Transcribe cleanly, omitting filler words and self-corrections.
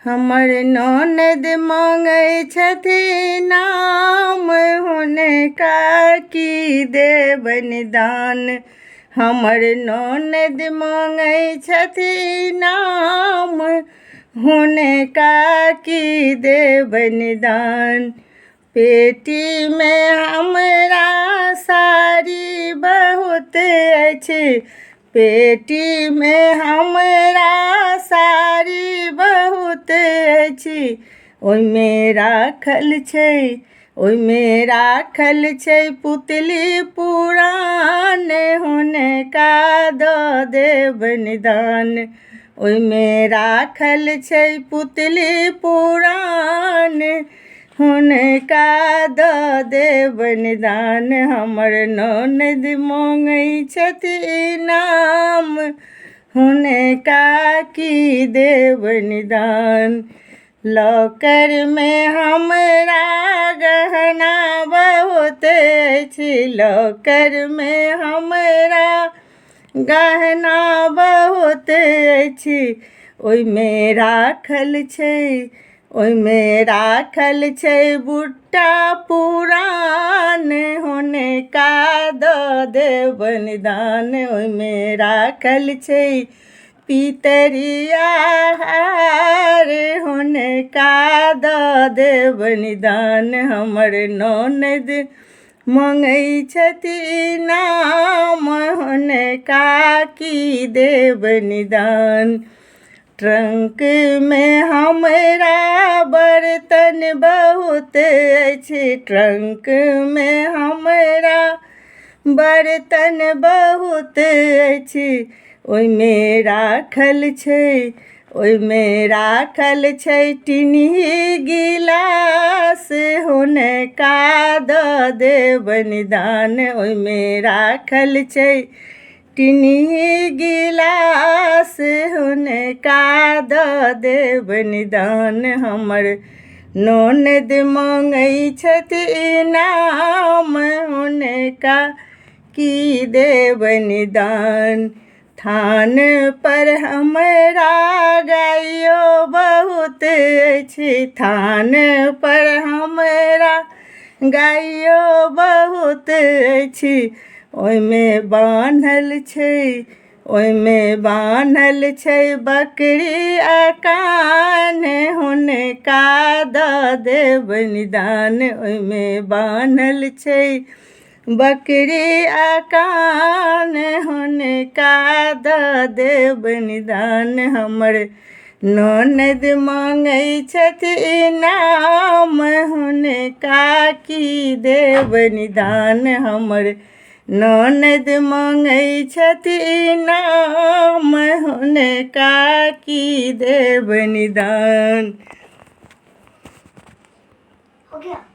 हमर ननद मांगै छथिन नाम हुनका की देबन दान। हमर ननद मांगै छथिन नाम हुनका की देबन दान। पेटी में हमरा साड़ी बहुत अछि, पेटी में हमरा साड़ी बहुत अछि। ओइमे राखल छै, ओइमे राखल छै पुतली पुरान हुनका दऽ देबन दान। ओइमे राखल छै पुतली पुरान हुनका दऽ देबन दान। हमर ननद मांगै छथिन नाम हुनका की देबन दान। लॉकर में हमरा गहना बहुत अछि, लॉकर में हमरा गहना बहुत अछि। ओइमे राखल छै, ओइमे राखल छै बुट्टा पुरान हुनका दऽ देबन दान। ओइमे राखल छै पितरिया हार हुनका दऽ देबन दान। हमर ननद मांगै छथिन नाम हुनका की देबन दान। ट्रंक में हमरा बर्तन बहुत अछि, ट्रंक में हमरा बर्तन बहुत अछि। ओइमे राखल छै, ओइमे राखल छै टिन्ही गिलास हुनका दऽ देबन दान। ओइमे राखल छै टिन्ही गिलास हुनका दऽ देबन दान। हमर ननद मांगै छथिन नाम हुनका की देबन दान। थान पर हमरा गाइयो बहुत अछि, थान पर हमरा गाइयो बहुत अछि। ओइमे बान्हल छै, ओइमे बान्हल छै बकरी आ कान हुनका दऽ देबन दान। ओइमे बान्हल छै बकरी आ कान हुनका दऽ देबन दान। हमर ननद मांगै छथिन नाम हुनका की देबन दान। हमर ननद मांगै छथिन नाम हुनका की देबन दान। हो गया।